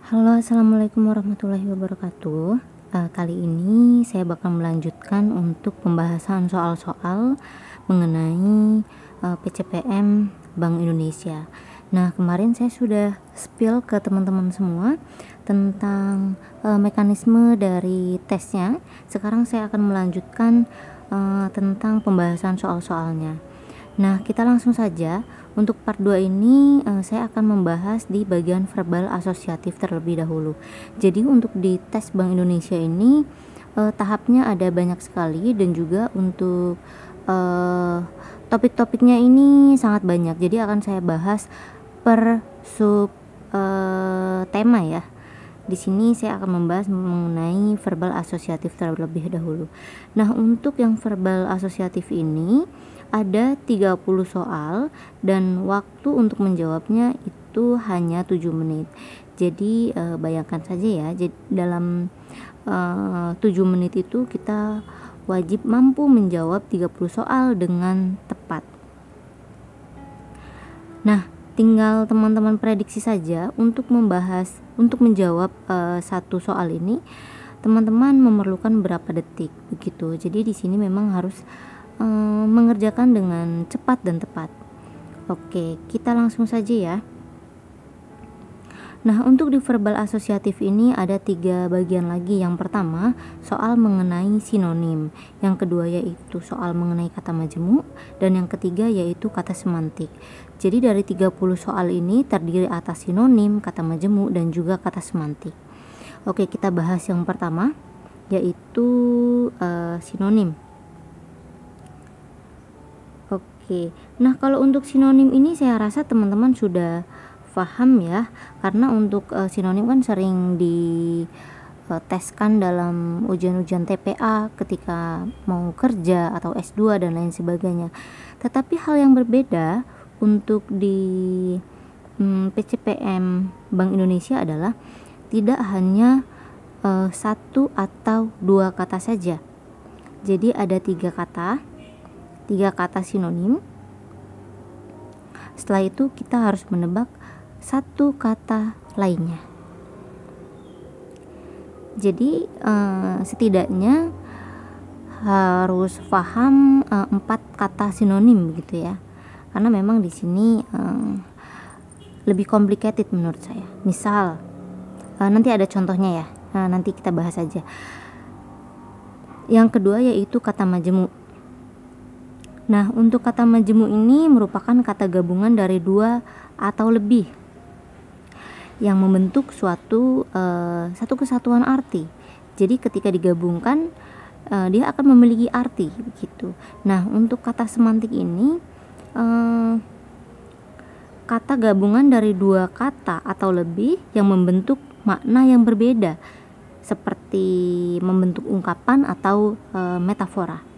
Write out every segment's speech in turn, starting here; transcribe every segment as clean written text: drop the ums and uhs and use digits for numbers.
Halo, assalamualaikum warahmatullahi wabarakatuh. Kali ini saya bakal melanjutkan untuk pembahasan soal-soal mengenai PCPM Bank Indonesia. Nah, kemarin saya sudah spill ke teman-teman semua tentang mekanisme dari tesnya. Sekarang saya akan melanjutkan tentang pembahasan soal-soalnya. Nah, kita langsung saja. Untuk part 2 ini saya akan membahas di bagian verbal asosiatif terlebih dahulu. Jadi untuk di tes Bank Indonesia ini tahapnya ada banyak sekali, dan juga untuk topik-topiknya ini sangat banyak. Jadi akan saya bahas per sub tema ya. Di sini saya akan membahas mengenai verbal asosiatif terlebih dahulu. Nah, untuk yang verbal asosiatif ini ada 30 soal dan waktu untuk menjawabnya itu hanya 7 menit. Jadi bayangkan saja ya, dalam 7 menit itu kita wajib mampu menjawab 30 soal dengan tepat. Nah, tinggal teman-teman prediksi saja untuk menjawab satu soal ini teman-teman memerlukan berapa detik begitu. Jadi di sini memang harus mengerjakan dengan cepat dan tepat. Oke, kita langsung saja ya. Nah, untuk di verbal asosiatif ini ada 3 bagian lagi. Yang pertama, soal mengenai sinonim. Yang kedua yaitu soal mengenai kata majemuk, dan yang ketiga yaitu kata semantik. Jadi dari 30 soal ini terdiri atas sinonim, kata majemuk, dan juga kata semantik. Oke, kita bahas yang pertama yaitu sinonim. Oke, nah kalau untuk sinonim ini saya rasa teman-teman sudah paham ya, karena untuk sinonim kan sering diteskan dalam ujian-ujian TPA ketika mau kerja atau S2 dan lain sebagainya. Tetapi hal yang berbeda untuk di PCPM Bank Indonesia adalah tidak hanya satu atau dua kata saja. Jadi ada 3 kata sinonim. Setelah itu kita harus menebak satu kata lainnya. Jadi setidaknya harus paham 4 kata sinonim gitu ya. Karena memang di sini lebih complicated menurut saya. Misal nanti ada contohnya ya. Nanti kita bahas aja. Yang kedua yaitu kata majemuk. Nah, untuk kata majemuk ini merupakan kata gabungan dari 2 atau lebih yang membentuk satu kesatuan arti. Jadi ketika digabungkan dia akan memiliki arti begitu. Nah, untuk kata semantik ini kata gabungan dari 2 kata atau lebih yang membentuk makna yang berbeda, seperti membentuk ungkapan atau metafora.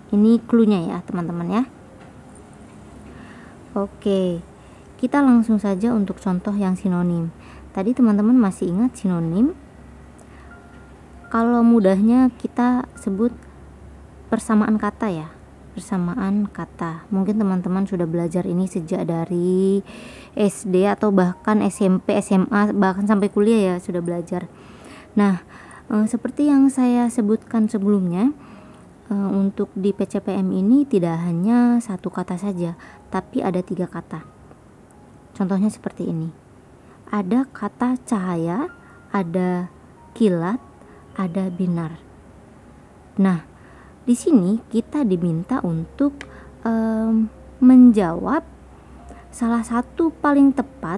Ini cluenya ya teman-teman ya. Oke, kita langsung saja untuk contoh yang sinonim. Tadi teman-teman masih ingat sinonim? Kalau mudahnya kita sebut persamaan kata ya. Persamaan kata. Mungkin teman-teman sudah belajar ini sejak dari SD atau bahkan SMP, SMA, bahkan sampai kuliah ya sudah belajar. Nah, seperti yang saya sebutkan sebelumnya, untuk di PCPM ini tidak hanya satu kata saja, tapi ada 3 kata. Contohnya seperti ini. Ada kata cahaya, ada kilat, ada binar. Nah, di sini kita diminta untuk menjawab salah satu paling tepat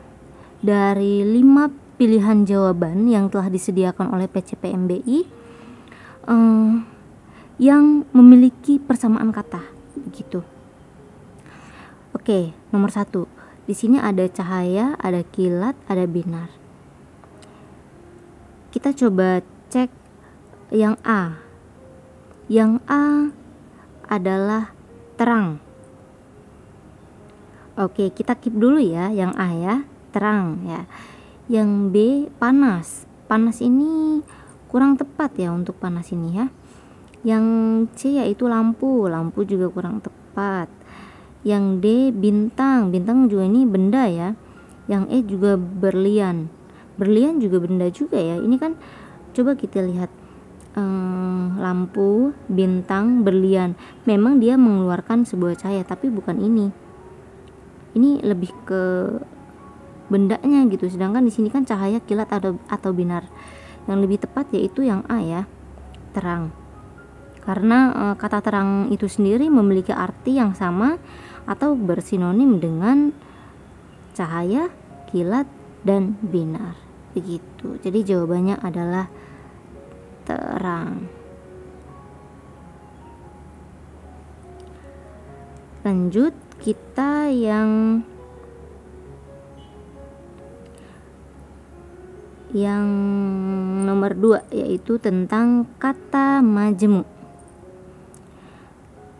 dari 5 pilihan jawaban yang telah disediakan oleh PCPM BI yang memiliki persamaan kata begitu. Oke, nomor 1. Di sini ada cahaya, ada kilat, ada binar. Kita coba cek yang A. Yang A adalah terang. Oke, kita keep dulu ya yang A ya, terang ya. Yang B panas. Panas ini kurang tepat ya untuk panas ini ya. Yang C yaitu lampu. Lampu juga kurang tepat. Yang D bintang. Bintang juga ini benda ya. Yang E juga berlian. Berlian juga benda juga ya. Ini kan coba kita lihat, lampu, bintang, berlian. Memang dia mengeluarkan sebuah cahaya, tapi bukan ini. Ini lebih ke bendanya gitu. Sedangkan di sini kan cahaya, kilat atau binar. Yang lebih tepat yaitu yang A ya, terang. Karena kata terang itu sendiri memiliki arti yang sama atau bersinonim dengan cahaya, kilat, dan binar. Begitu. Jadi jawabannya adalah terang. Lanjut, kita yang nomor 2, yaitu tentang kata majemuk.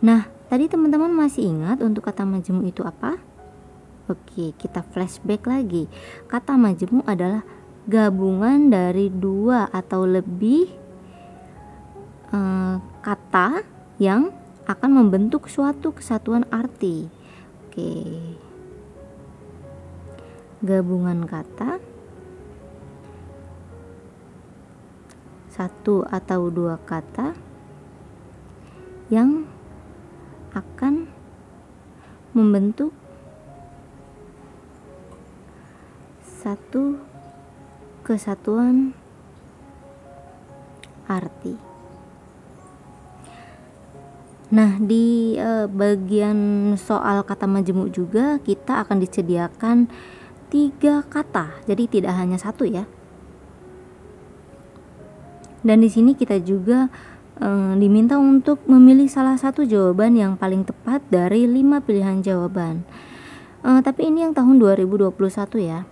Nah, tadi teman-teman masih ingat untuk kata majemuk itu apa? Oke, kita flashback lagi. Kata majemuk adalah gabungan dari 2 atau lebih kata yang akan membentuk suatu kesatuan arti. Oke, gabungan kata, 1 atau 2 kata yang akan membentuk satu kesatuan arti. Nah, di bagian soal kata majemuk juga kita akan disediakan 3 kata, jadi tidak hanya 1 ya. Dan di sini kita juga diminta untuk memilih salah satu jawaban yang paling tepat dari 5 pilihan jawaban. Tapi ini yang tahun 2021 ya,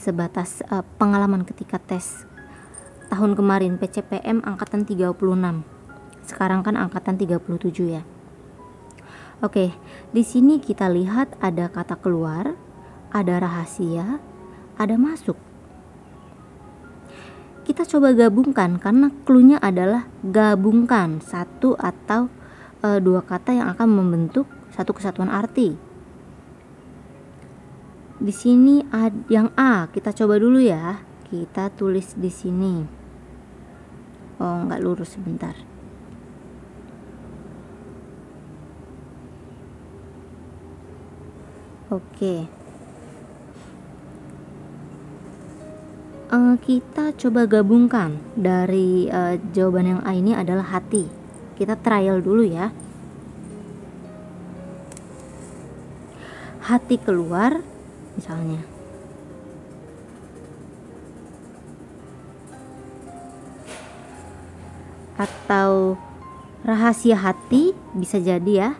sebatas pengalaman ketika tes tahun kemarin PCPM angkatan 36. Sekarang kan angkatan 37 ya. Oke, di sini kita lihat ada kata keluar, ada rahasia, ada masuk. Kita coba gabungkan karena cluenya adalah gabungkan 1 atau 2 kata yang akan membentuk satu kesatuan arti. Di sini ada yang A, kita coba dulu ya. Kita tulis di sini. Oh, nggak lurus, sebentar. Oke. Kita coba gabungkan dari jawaban yang A ini adalah hati. Kita trial dulu ya. Hati keluar misalnya. Atau rahasia hati bisa jadi ya.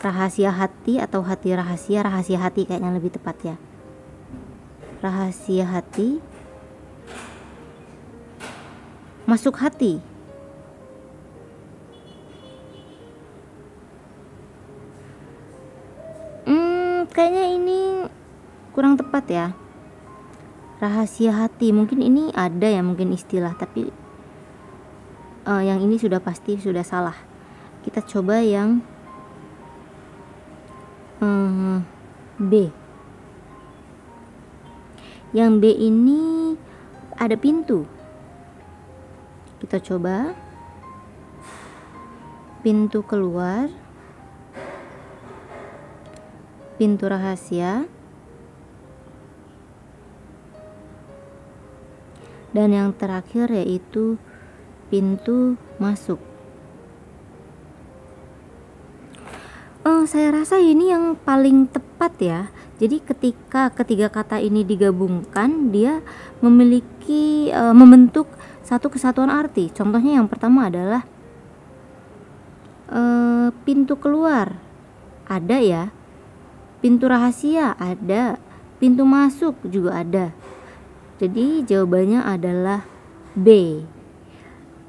Rahasia hati atau hati rahasia, rahasia hati kayaknya lebih tepat ya. Rahasia hati, masuk hati. Kayaknya ini kurang tepat ya. Rahasia hati, mungkin ini ada ya, mungkin istilah, tapi yang ini sudah pasti sudah salah. Kita coba yang B. Yang B ini ada pintu. Kita coba pintu keluar, pintu rahasia, dan yang terakhir yaitu pintu masuk. Saya rasa ini yang paling tepat ya. Jadi ketika ketiga kata ini digabungkan, dia memiliki membentuk satu kesatuan arti. Contohnya yang pertama adalah pintu keluar, ada ya. Pintu rahasia ada, pintu masuk juga ada. Jadi jawabannya adalah B.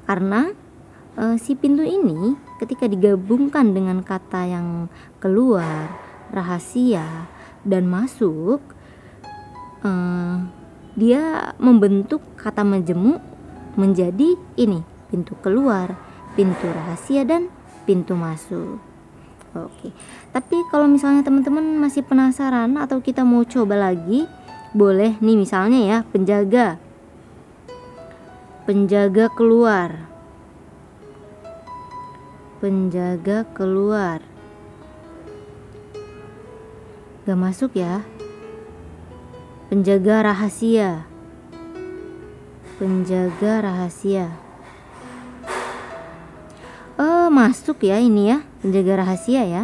Karena si pintu ini ketika digabungkan dengan kata yang keluar, rahasia, dan masuk, dia membentuk kata majemuk menjadi ini, pintu keluar, pintu rahasia, dan pintu masuk. Oke, tapi kalau misalnya teman-teman masih penasaran atau kita mau coba lagi boleh nih misalnya ya, penjaga. Penjaga keluar. Penjaga keluar. Gak masuk ya. Penjaga rahasia. Penjaga rahasia. Masuk ya ini ya, penjaga rahasia ya.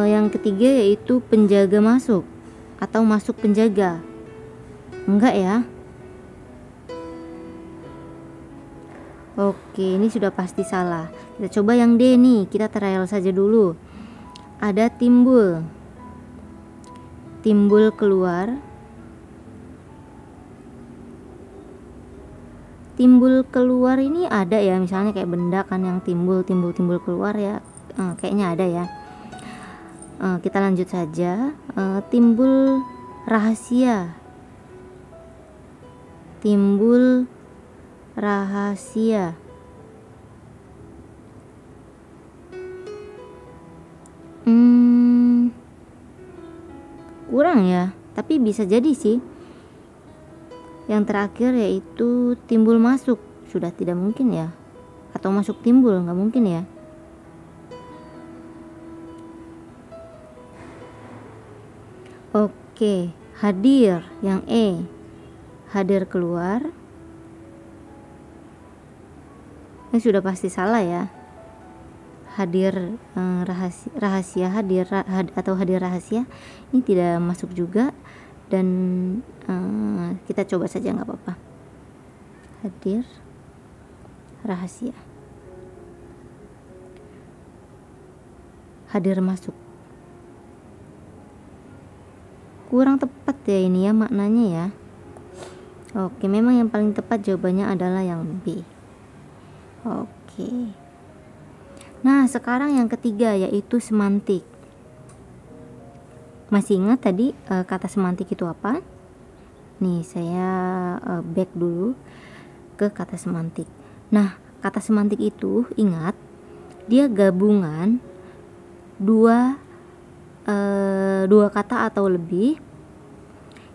Yang ketiga yaitu penjaga masuk atau masuk penjaga. Enggak ya. Oke, ini sudah pasti salah. Kita coba yang D nih, kita trial saja dulu. Ada timbul. Timbul keluar. Timbul keluar ini ada ya, misalnya kayak benda kan yang timbul keluar ya. Kayaknya ada ya. Kita lanjut saja. Timbul rahasia. Timbul rahasia. Kurang ya, tapi bisa jadi sih. Yang terakhir yaitu timbul masuk. Sudah tidak mungkin ya. Atau masuk timbul, nggak mungkin ya. Oke, hadir yang E. Hadir keluar. Ini sudah pasti salah ya. Hadir rahasia hadir atau hadir rahasia ini tidak masuk juga, dan kita coba saja nggak apa-apa. Hadir rahasia. Hadir masuk. Kurang tepat ya ini ya maknanya ya. Oke, memang yang paling tepat jawabannya adalah yang B. Oke. Nah, sekarang yang ketiga yaitu semantik. Masih ingat tadi kata semantik itu apa? Nih, saya back dulu ke kata semantik. Nah, kata semantik itu ingat dia gabungan dua kata atau lebih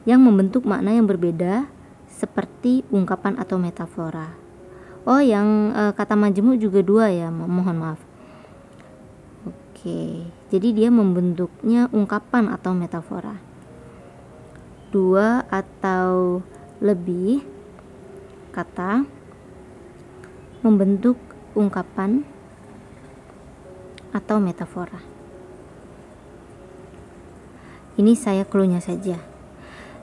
yang membentuk makna yang berbeda seperti ungkapan atau metafora. Oh, yang kata majemuk juga dua ya, mohon maaf. Oke, jadi dia membentuknya ungkapan atau metafora. Dua atau lebih kata membentuk ungkapan atau metafora. Ini saya clue-nya saja.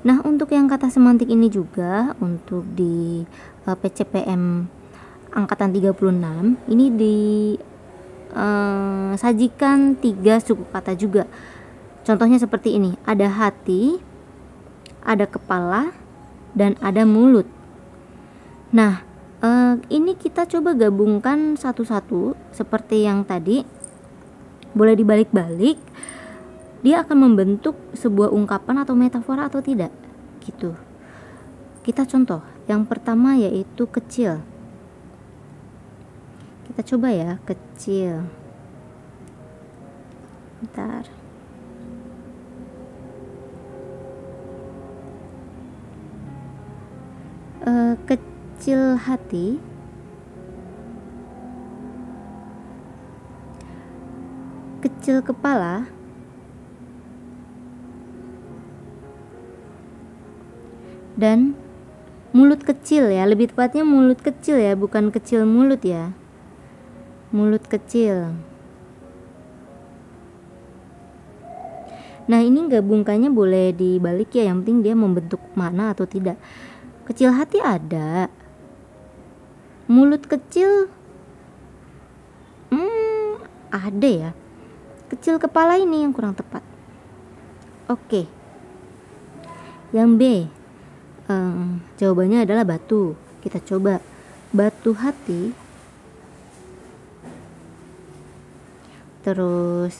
Nah, untuk yang kata semantik ini juga untuk di PCPM angkatan 36 ini sajikan 3 suku kata juga. Contohnya seperti ini, ada hati, ada kepala, dan ada mulut. Nah, ini kita coba gabungkan satu-satu seperti yang tadi. Boleh dibalik-balik, dia akan membentuk sebuah ungkapan atau metafora atau tidak gitu. Kita contoh, yang pertama yaitu kecil. Kita coba ya, kecil. Bentar. Kecil hati. Kecil kepala. Dan mulut kecil ya, lebih tepatnya mulut kecil ya, bukan kecil mulut ya. Mulut kecil. Nah, ini gabungkannya boleh dibalik ya, yang penting dia membentuk makna atau tidak. Kecil hati ada. Mulut kecil ada ya. Kecil kepala ini yang kurang tepat. Oke. Yang B, jawabannya adalah batu. Kita coba. Batu hati. Terus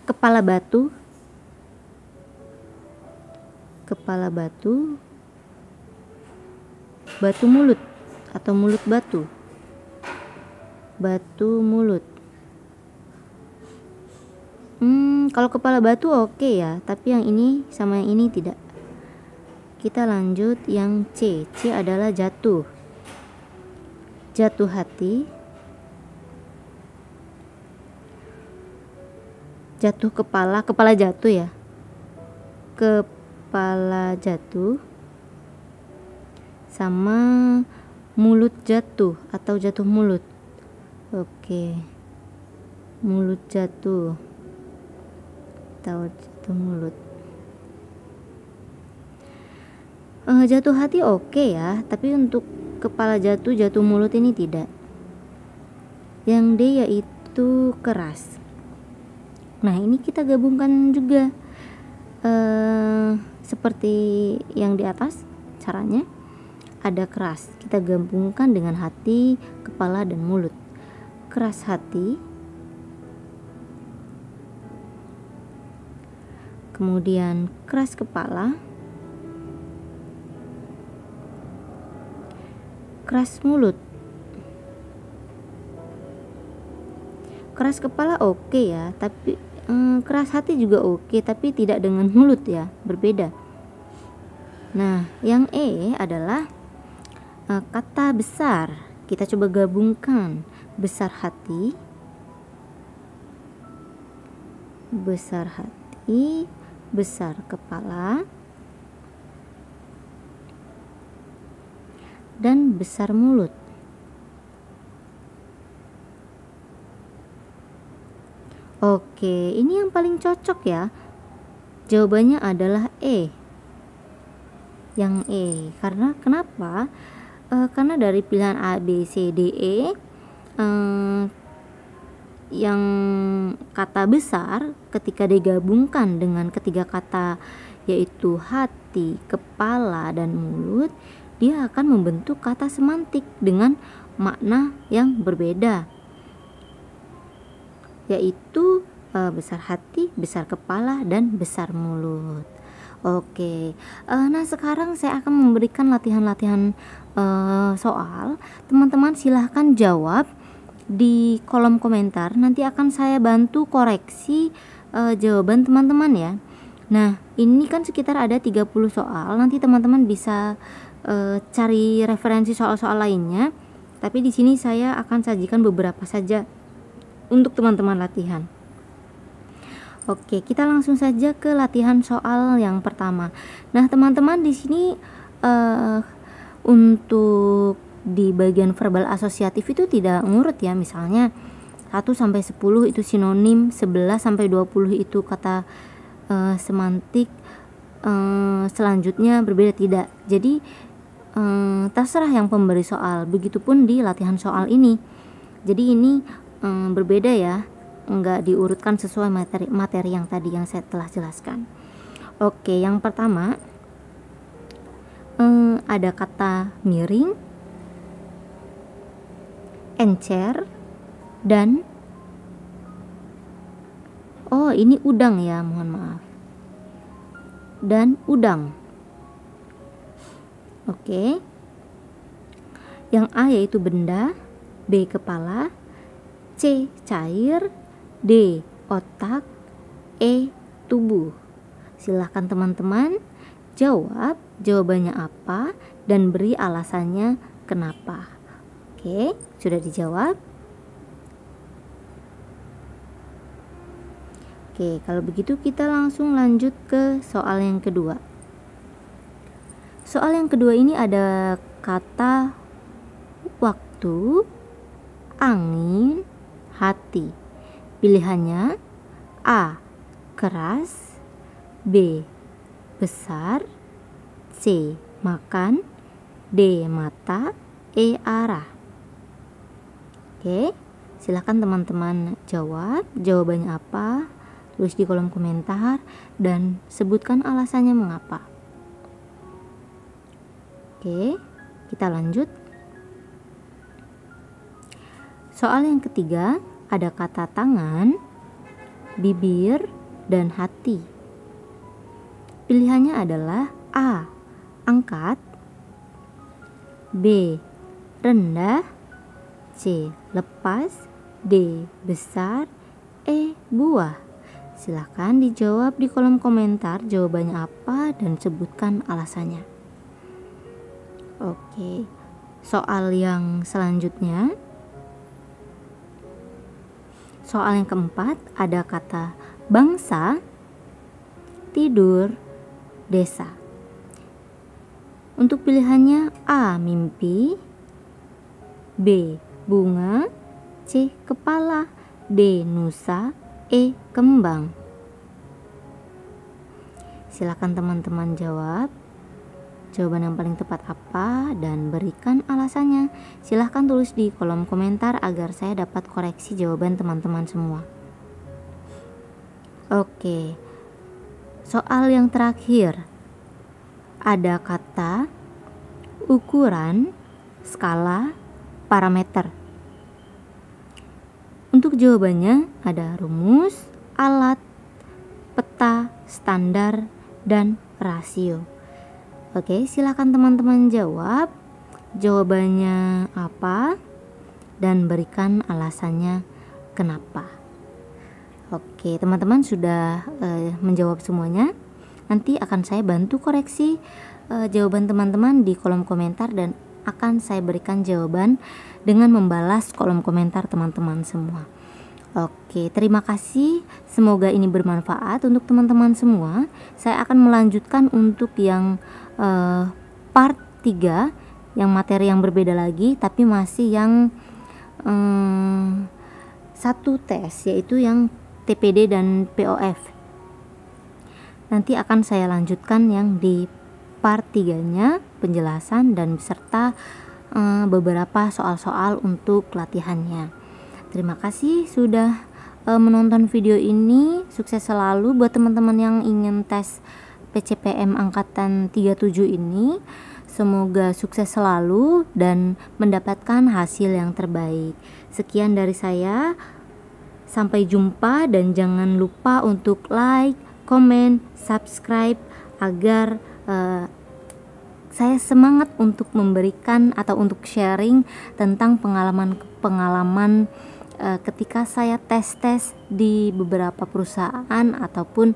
kepala batu. Kepala batu. Batu mulut atau mulut batu. Batu mulut. Kalau kepala batu oke ya, tapi yang ini sama yang ini tidak. Kita lanjut yang C. C adalah jatuh. Jatuh hati. Jatuh kepala, kepala jatuh ya. Kepala jatuh. Sama mulut jatuh atau jatuh mulut. Oke. Mulut jatuh atau jatuh mulut. Jatuh hati oke ya, tapi untuk kepala jatuh, jatuh mulut ini tidak. Yang D yaitu keras. Nah, ini kita gabungkan juga seperti yang di atas caranya. Ada keras, kita gabungkan dengan hati, kepala, dan mulut. Keras hati, kemudian keras kepala, keras mulut. Keras kepala oke ya, tapi keras hati juga oke, tapi tidak dengan mulut ya, berbeda. Nah, yang E adalah kata besar. Kita coba gabungkan. Besar hati, besar hati, besar kepala, dan besar mulut. Oke, ini yang paling cocok ya. Jawabannya adalah E. Yang E. Karena kenapa? Karena dari pilihan A, B, C, D, E, yang kata besar ketika digabungkan dengan ketiga kata yaitu hati, kepala, dan mulut, dia akan membentuk kata semantik dengan makna yang berbeda, yaitu besar hati, besar kepala, dan besar mulut. Oke, nah sekarang saya akan memberikan latihan-latihan soal. Teman-teman silahkan jawab di kolom komentar. Nanti akan saya bantu koreksi jawaban teman-teman ya. Nah, ini kan sekitar ada 30 soal. Nanti teman-teman bisa cari referensi soal-soal lainnya. Tapi di sini saya akan sajikan beberapa saja untuk teman-teman latihan. Oke, kita langsung saja ke latihan soal yang pertama. Nah, teman-teman di sini untuk di bagian verbal asosiatif itu tidak ngurut ya. Misalnya 1 sampai 10 itu sinonim, 11 sampai 20 itu kata semantik, selanjutnya berbeda tidak. Jadi terserah yang pemberi soal. Begitupun di latihan soal ini. Jadi ini berbeda ya. Enggak diurutkan sesuai materi yang tadi yang saya telah jelaskan. Oke, yang pertama ada kata miring, encer, dan ini udang ya, mohon maaf, dan udang. Oke, yang A yaitu benda, B kepala, C cair, D otak, E tubuh. Silahkan teman-teman jawab jawabannya apa dan beri alasannya kenapa. Oke, sudah dijawab? Oke, kalau begitu kita langsung lanjut ke soal yang kedua. Soal yang kedua ini ada kata waktu, angin, hati. Pilihannya A keras, B besar, C makan, D mata, E arah. Oke, silakan teman-teman jawab jawabannya apa, tulis di kolom komentar dan sebutkan alasannya mengapa. Oke, kita lanjut. Soal yang ketiga ada kata tangan, bibir, dan hati. Pilihannya adalah A angkat, B rendah, C lepas, D besar, E buah. Silahkan dijawab di kolom komentar jawabannya apa dan sebutkan alasannya. Oke, soal yang selanjutnya. Soal yang keempat ada kata bangsa, tidur, desa. Untuk pilihannya A. Mimpi, B. Bunga, C. Kepala, D. Nusa, E. Kembang. Silakan teman-teman jawab jawaban yang paling tepat apa dan berikan alasannya. Silahkan tulis di kolom komentar agar saya dapat koreksi jawaban teman-teman semua. Oke, soal yang terakhir ada kata ukuran, skala, parameter. Untuk jawabannya ada rumus, alat, peta, standar, dan rasio. Oke, silakan teman-teman jawab jawabannya apa dan berikan alasannya kenapa. Oke, teman-teman sudah menjawab semuanya. Nanti akan saya bantu koreksi jawaban teman-teman di kolom komentar dan akan saya berikan jawaban dengan membalas kolom komentar teman-teman semua. Oke, terima kasih. Semoga ini bermanfaat untuk teman-teman semua. Saya akan melanjutkan untuk yang part 3, yang materi yang berbeda lagi, tapi masih yang satu tes, yaitu yang TPD dan POF. Nanti akan saya lanjutkan yang di part 3-nya, penjelasan dan beserta beberapa soal-soal untuk latihannya. Terima kasih sudah menonton video ini. Sukses selalu buat teman-teman yang ingin tes PCPM angkatan 37 ini. Semoga sukses selalu dan mendapatkan hasil yang terbaik. Sekian dari saya. Sampai jumpa dan jangan lupa untuk like, komen, subscribe agar saya semangat untuk memberikan atau untuk sharing tentang pengalaman ketika saya tes di beberapa perusahaan ataupun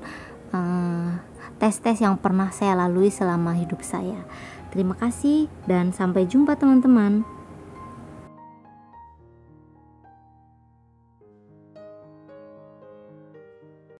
tes-tes yang pernah saya lalui selama hidup saya. Terima kasih dan sampai jumpa teman-teman.